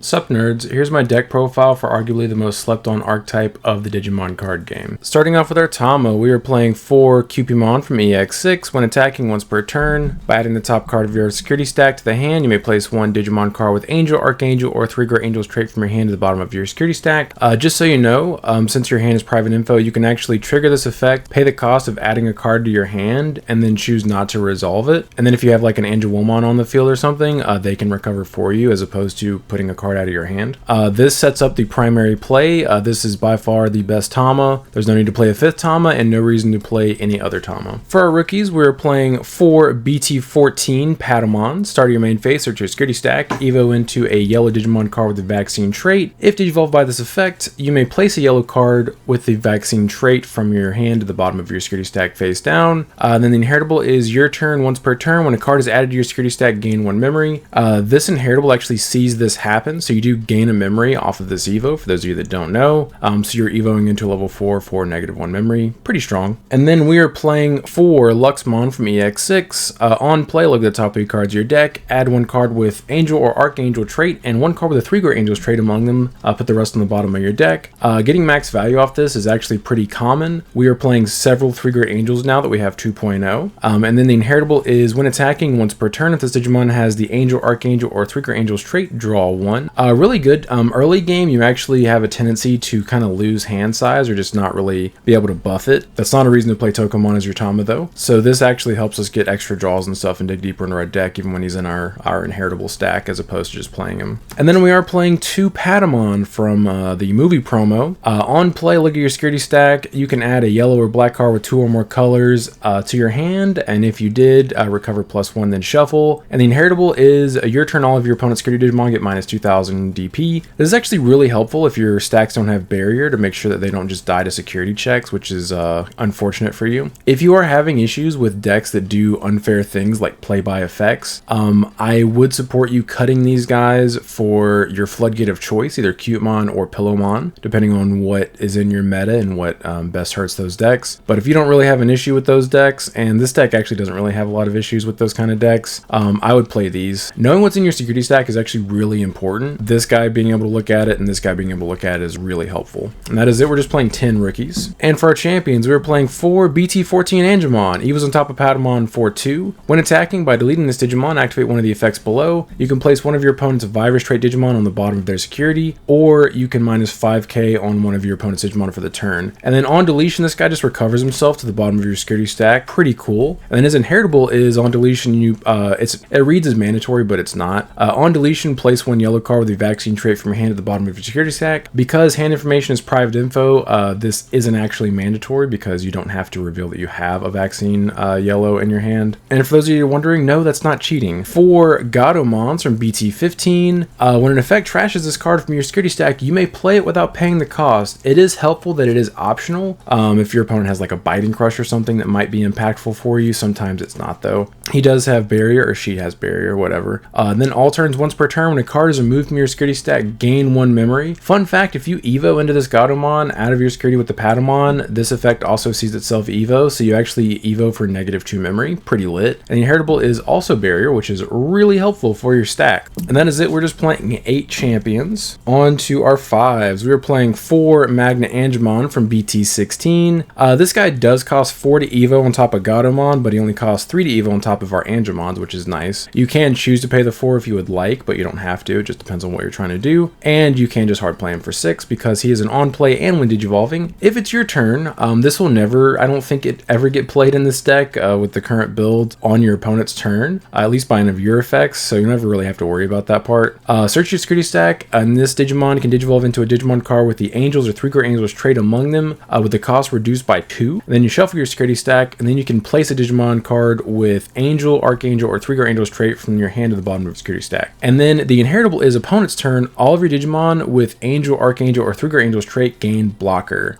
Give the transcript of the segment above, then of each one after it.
Sup nerds, here's my deck profile for arguably the most slept on archetype of the Digimon card game. Starting off with our Tama, we are playing 4 Cupimon from EX6. When attacking once per turn, by adding the top card of your security stack to the hand, you may place 1 Digimon card with Angel, Archangel, or 3 Great Angels trait from your hand to the bottom of your security stack. Just so you know, since your hand is private info, you can actually trigger this effect, pay the cost of adding a card to your hand, and then choose not to resolve it. And then if you have like an Angelwomon on the field or something, they can recover for you as opposed to putting a card out of your hand. This sets up the primary play. This is by far the best Tama. There's no need to play a 5th Tama and no reason to play any other Tama. For our rookies, we're playing 4 BT14 Patamon. Start your main phase, search your security stack, evo into a yellow Digimon card with the vaccine trait. If digivolved by this effect, you may place a yellow card with the vaccine trait from your hand to the bottom of your security stack face down. Then the inheritable is your turn once per turn. When a card is added to your security stack, gain 1 memory. This inheritable actually sees this happen, so you do gain a memory off of this evo, for those of you that don't know. So you're evoing into level 4 for -1 memory. Pretty strong. And then we are playing 4 Luxmon from EX6. On play, look at the top 3 cards of your deck. Add 1 card with Angel or Archangel trait and 1 card with a 3 Great Angels trait among them. Put the rest on the bottom of your deck. Getting max value off this is actually pretty common. We are playing several 3 Great Angels now that we have 2.0. And then the inheritable is when attacking once per turn, if this Digimon has the Angel, Archangel, or 3 Great Angels trait, draw 1. Really good. Early game, you actually have a tendency to kind of lose hand size or just not really be able to buff it. That's not a reason to play Tokomon as your Tama though. So this actually helps us get extra draws and stuff and dig deeper into our deck even when he's in our inheritable stack as opposed to just playing him. And then we are playing 2 Patamon from the movie promo. On play, look at your security stack. You can add a yellow or black card with 2 or more colors to your hand, and if you did, recover +1, then shuffle. And the inheritable is your turn, all of your opponent's security Digimon get -2000 DP. This is actually really helpful if your stacks don't have barrier to make sure that they don't just die to security checks, which is unfortunate for you. If you are having issues with decks that do unfair things like play by effects, I would support you cutting these guys for your floodgate of choice, either Cutemon or Pillowmon, depending on what is in your meta and what best hurts those decks. But if you don't really have an issue with those decks, and this deck actually doesn't really have a lot of issues with those kind of decks, I would play these. Knowing what's in your security stack is actually really important. This guy being able to look at it and this guy being able to look at it is really helpful. And that is it. We're just playing 10 rookies. And for our champions, we were playing 4 BT14 Angemon. He was on top of Patamon for 2. When attacking, by deleting this Digimon, activate one of the effects below. You can place one of your opponent's virus trait Digimon on the bottom of their security, or you can -5k on one of your opponent's Digimon for the turn. And then on deletion, this guy just recovers himself to the bottom of your security stack. Pretty cool. And then his inheritable is on deletion, it reads as mandatory, but it's not. On deletion, place 1 yellow card with the vaccine trait from your hand to the bottom of your security stack. Because hand information is private info, this isn't actually mandatory because you don't have to reveal that you have a vaccine yellow in your hand. And for those of you wondering, no, that's not cheating. 4 Gatomons from BT15. When an effect trashes this card from your security stack, you may play it without paying the cost. It is helpful that it is optional. If your opponent has like a Biting Crush or something that might be impactful for you, sometimes it's not though. He does have barrier, or she has barrier, whatever. And then all turns once per turn, when a card is removed from your security stack, gain 1 memory. Fun fact, if you evo into this Gatomon out of your security with the Patamon, this effect also sees itself evo, so you actually evo for -2 memory. Pretty lit. And the inheritable is also barrier, which is really helpful for your stack. And that is it. We're just playing 8 champions. On to our 5s. We were playing 4 Magna Angemon from BT16. This guy does cost 4 to evo on top of Gatomon, but he only costs 3 to evo on top of our Angemons, which is nice. You can choose to pay the 4 if you would like, but you don't have to. It just depends on what you're trying to do. And you can just hard play him for 6 because he is an on play and when digivolving. If it's your turn, this will never, I don't think it ever get played in this deck with the current build on your opponent's turn, at least by any of your effects, so you never really have to worry about that part. Search your security stack, and this Digimon can digivolve into a Digimon card with the Angels or 3 Great Angels trait among them, with the cost reduced by 2. And then you shuffle your security stack, and then you can place a Digimon card with Angel, Archangel, or 3 Great Angels trait from your hand to the bottom of your security stack. And then the inheritable is opponent's turn. All of your Digimon with Angel, Archangel, or 3 Great Angels trait gain blocker.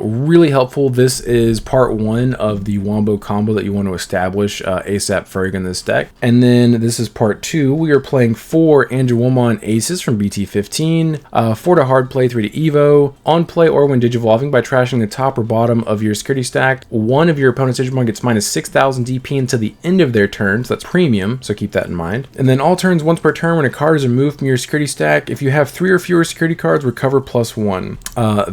Really helpful. This is part 1 of the Wombo combo that you want to establish ASAP Ferg in this deck. And then this is part 2. We are playing 4 Angelwomon Aces from BT15. 4 to hard play, 3 to evo. On play or when digivolving, by trashing the top or bottom of your security stack, one of your opponent's Digimon gets -6000 DP until the end of their turns. That's premium, so keep that in mind. And then all turns once per turn, when a card is removed from your security stack, if you have 3 or fewer security cards, recover +1.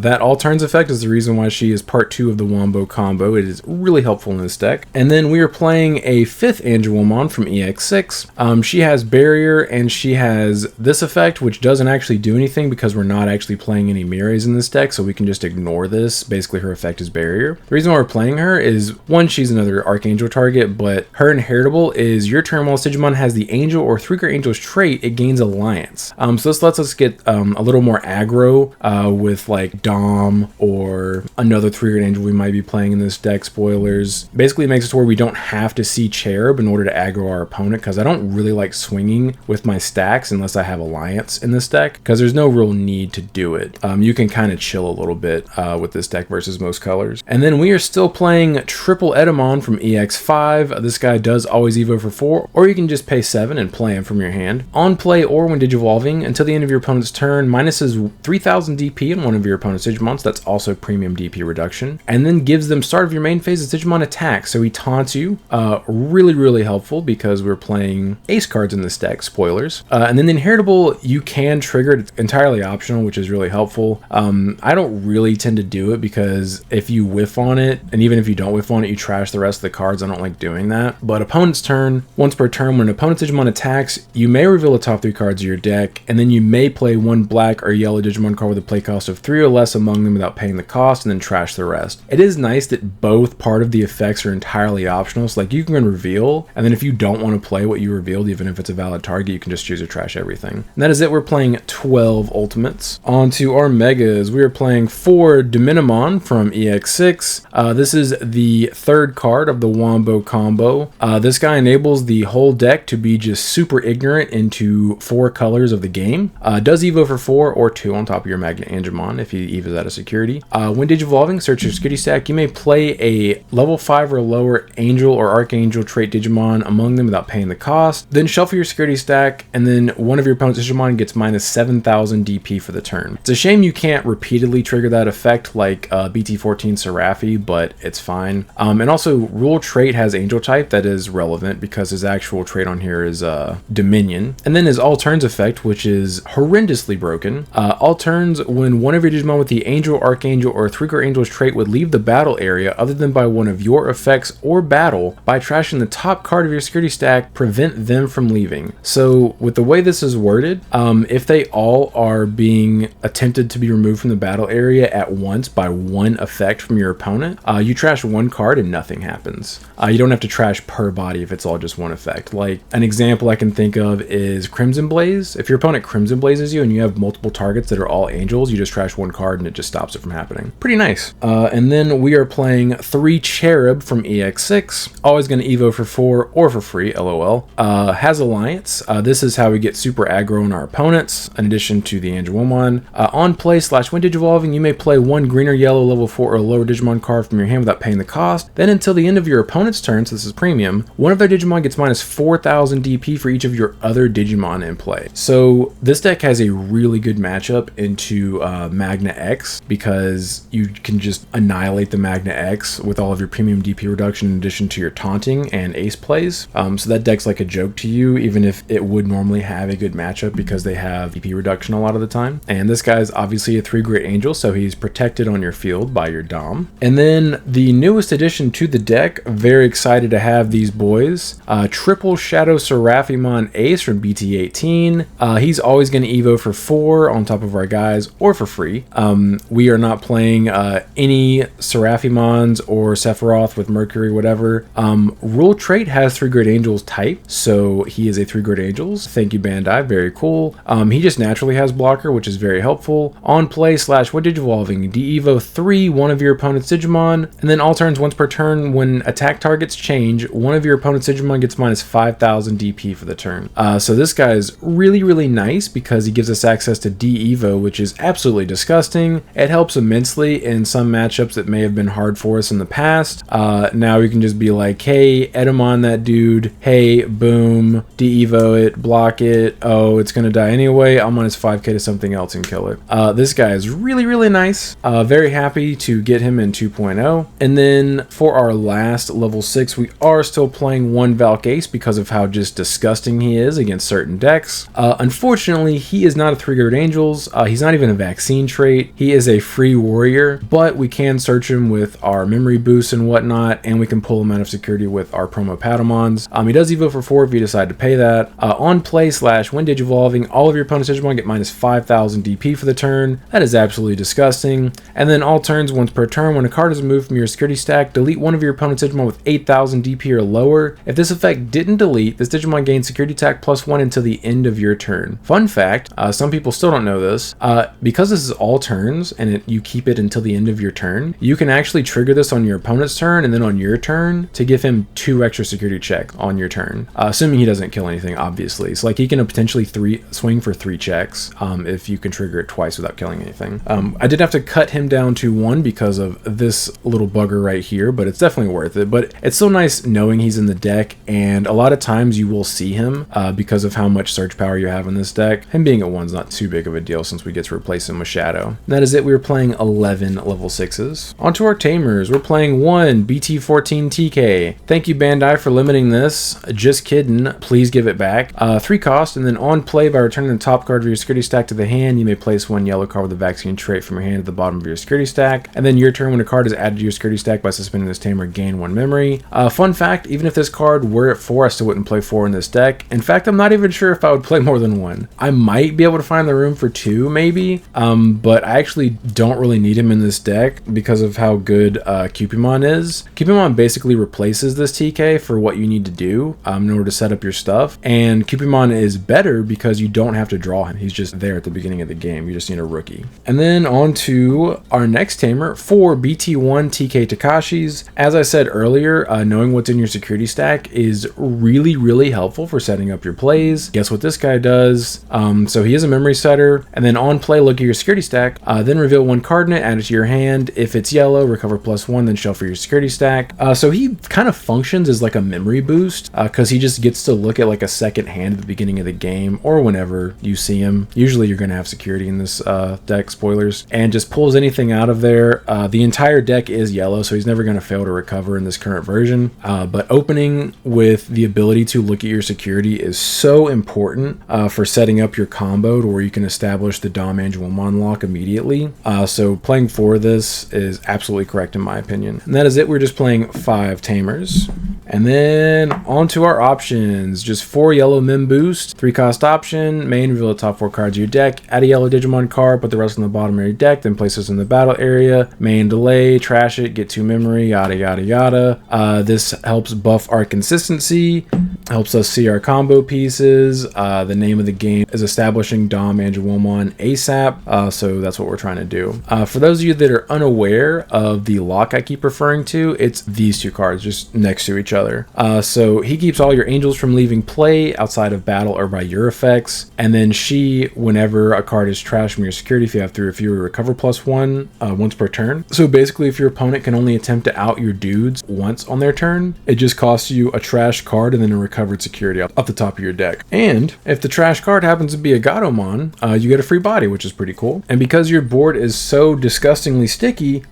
That all turns effect is the reason why she is part 2 of the Wombo combo. It is really helpful in this deck. And then we are playing a 5th Angelwomon from EX6. She has Barrier, and she has this effect, which doesn't actually do anything because we're not actually playing any Mires in this deck, so we can just ignore this. Basically, her effect is Barrier. The reason why we're playing her is, one, she's another Archangel target, but her inheritable is your turn while Digimon has the Angel or 3-Great Angels trait, it gains Alliance. So this lets us get a little more aggro with like Dom or another 3-Great Angel we might be playing in this deck. Spoilers. Basically, it makes it to where we don't have to see Cherub in order to aggro our opponent, because I don't really like swinging with my stacks unless I have Alliance in this deck, because there's no real need to do it. You can kind of chill a little bit with this deck versus most colors. And then we are still playing Triple Edamon from EX5. This guy does always Evo for 4, or you can just pay 7 and play him from your hand. On play or when Digivolving, until the end of your opponent's turn, minuses 3000 DP in one of your opponent's Digimons. That's also premium DP reduction. And then gives them start of your main phase as Digimon attack. So he taunts you. Really helpful because we're playing ace cards in this deck. Spoilers. And then the inheritable, you can trigger it. It's entirely optional, which is really helpful. I don't really tend to do it because if you whiff on it, and even if you don't whiff on it, you trash the rest of the cards. I don't like doing that. But opponent's turn, once per turn, when an opponent's Digimon attacks, you may reveal the top 3 cards of your deck, and then you may play 1 black or yellow Digimon card with a play cost of 3 or less among them without paying the cost, and then trash the rest. It is nice that both part of the effects are entirely optional. So like you can reveal, and then if you don't want to play what you revealed, even if it's a valid target, you can just choose to trash everything. And that is it. We're playing 12 ultimates. On to our megas. We are playing 4 Dominimon from EX6. This is the 3rd card of the Wombo combo. This guy enables the whole deck to be just super ignorant into 4 colors of the game. Does Evo for 4 or 2 on top of your Magnet Angemon if he Evos out of security. When Digivolving, search your security stack. You may play a level 5 or lower Angel or Archangel trait Digimon among them without paying the cost. Then shuffle your security stack, and then one of your opponent's Digimon gets minus 7000 DP for the turn. It's a shame you can't repeatedly trigger that effect like BT14 Seraphi, but it's fine. And also, Rule Trait has Angel type that is relevant because his actual trait on here is Dominion. And then his All Turns effect, which is horrendously broken. All turns, when one of your Digimon with the Angel, Archangel, or 3-Great Angels trait would leave the battle area other than by one of your effects or battle, by trashing the top card of your security stack, prevent them from leaving. So with the way this is worded, if they all are being attempted to be removed from the battle area at once by one effect from your opponent, you trash 1 card and nothing happens. You don't have to trash per body if it's all just 1 effect. Like an example I can think of is Crimson Blaze. If your opponent Crimson Blazes you and you have multiple targets that are all angels, you just trash 1 card and it just stops it from happening. Pretty nice. And then we are playing 3 Cherub from EX6. Always going to Evo for 4 or for free, LOL. Has Alliance. This is how we get super aggro on our opponents, in addition to the Angelwomon. On play / when Digivolving, you may play 1 green or yellow level 4 or lower Digimon card from your hand without paying the cost. Then until the end of your opponent's turn, so this is premium, one of their Digimon gets minus 4000 DP for each of your other Digimon in play. So this deck has a really good matchup into Magna X, because you can just annihilate the Magna X with all of your premium DP reduction in addition to your taunting and ace plays. So that deck's like a joke to you, even if it would normally have a good matchup because they have DP reduction a lot of the time. And this guy's obviously a 3-Great Angel, so he's protected on your field by your Dom. And then the newest addition to the deck, very excited to have these boys. Triple Shadow Seraphimon Ace from BT18. He's always going to Evo for 4 on top of our guys or for free. We are not playing any Seraphimons or Sephiroth with Mercury, whatever. Rule Trait has 3-Great Angels type, so he is a 3-Great Angels. Thank you, Bandai. Very cool. He just naturally has blocker, which is very helpful. On play / when Digivolving, de-Evo 3 one of your opponent's Digimon, and then all turns once per turn, when attack targets change, one of your opponent's Digimon gets minus 5000 DP for the turn. So this guy is really nice because he gives us access to de-Evo, which is absolutely disgusting. It helps immensely in some matchups that may have been hard for us in the past. Now we can just be like, hey, Edamon that dude, hey, boom, de-Evo it, block it, oh, it's gonna die anyway, I'll minus 5k to something else and kill it. This guy is really nice. Very happy to get him in 2.0. And then for our last level 6, we are still still playing one Valk Ace because of how just disgusting he is against certain decks. Unfortunately, he is not a 3-guard Angels. He's not even a vaccine trait. He is a free warrior, but we can search him with our memory boosts and whatnot, and we can pull him out of security with our promo Patamons. He does evo for 4 if you decide to pay that. On play / when Digivolving, all of your opponent's Digimon get minus 5,000 DP for the turn. That is absolutely disgusting. And then all turns, once per turn, when a card is removed from your security stack, delete one of your opponent's Digimon with 8,000 DP or lower. If this effect didn't delete, this Digimon gains security attack +1 until the end of your turn. Fun fact, some people still don't know this, because this is all turns and you keep it until the end of your turn, you can actually trigger this on your opponent's turn and then on your turn to give him 2 extra security checks on your turn, assuming he doesn't kill anything, obviously. So like he can potentially swing for 3 checks if you can trigger it twice without killing anything. I did have to cut him down to 1 because of this little bugger right here, but it's definitely worth it. But it's so nice knowing he's in the deck, and a lot of times you will see him because of how much search power you have in this deck. Him being at 1's not too big of a deal since we get to replace him with Shadow. And that is it. We were playing 11 level 6s. Onto our Tamers. We're playing 1 BT14 TK. Thank you, Bandai, for limiting this. Just kidding. Please give it back. 3 cost, and then on play, by returning the top card of your security stack to the hand, you may place 1 yellow card with a vaccine trait from your hand at the bottom of your security stack. And then your turn, when a card is added to your security stack by suspending this Tamer, gain 1 memory. Fun fact, even if this card were at 4, I still wouldn't play 4 in this deck. In fact, I'm not even sure if I would play more than 1. I might be able to find the room for 2, maybe, but I actually don't really need him in this deck because of how good Cupimon is. Cupimon basically replaces this TK for what you need to do in order to set up your stuff, and Cupimon is better because you don't have to draw him. He's just there at the beginning of the game. You just need a rookie. And then on to our next Tamer, 4 BT1 TK Takashis. As I said earlier, knowing what's in your security stack is really helpful for setting up your plays. Guess what this guy does? So he is a memory setter, and then on play, look at your security stack, then reveal 1 card in it, add it to your hand. If it's yellow, recover +1, then shuffle your security stack. So he kind of functions as like a memory boost because he just gets to look at like a second hand at the beginning of the game or whenever you see him. Usually you're going to have security in this deck, spoilers, and just pulls anything out of there. The entire deck is yellow, so he's never going to fail to recover in this current version. But opening with the ability to look at your security is so important for setting up your combo to where you can establish the Dom Angelomon lock immediately. So playing 4 of this is absolutely correct in my opinion. And that is it. We're just playing 5 Tamers. And then on to our options. Just 4 yellow Mem boost, 3 cost option, main, reveal the top 4 cards of your deck, add a yellow Digimon card, put the rest on the bottom of your deck, then place this in the battle area, main delay, trash it, get 2 memory, yada yada yada. This helps buff our consistency, helps us see our combo pieces. The name of the game is establishing Dom Angelomon ASAP, so that's what we're trying to do. For those of you that are unaware of the lock I keep referring to, it's these 2 cards just next to each other. So he keeps all your angels from leaving play outside of battle or by your effects, and then she, whenever a card is trashed from your security, if you have 3 or fewer, recover +1 once per turn. So basically, if your opponent can only attempt to out your dudes once on their turn, it just costs you a trash card and then a recovered security off the top of your deck. And if the trash card happens to be a Gatomon, you get a free body, which is pretty cool. And because your board is so disgustingly sticky,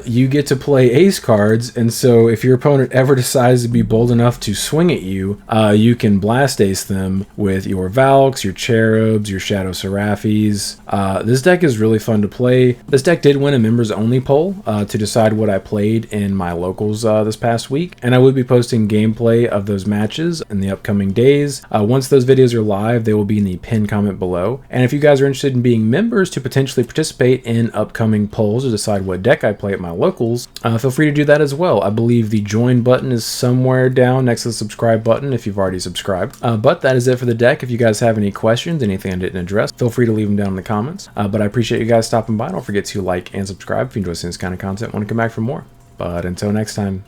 you get to play ace cards, and so if your opponent ever decides to be bold enough to swing at you, you can blast ace them with your Valks, your Cherubs, your Shadow Seraphis. This deck is really fun to play. This deck did win a members only poll to decide what I played in my locals this past week, and I will be posting gameplay of those matches in the upcoming days. Once those videos are live, they will be in the pinned comment below. And if you guys are interested in being members to potentially participate in upcoming polls to decide what deck I play at my locals, feel free to do that as well. I believe the join button is somewhere down next to the subscribe button if you've already subscribed. But that is it for the deck. If you guys have any questions, anything I didn't address, feel free to leave them down in the comments. But I appreciate you guys stopping by. Don't forget to like and subscribe if you enjoy seeing this kind of content and want to come back for more. But until next time,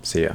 see ya.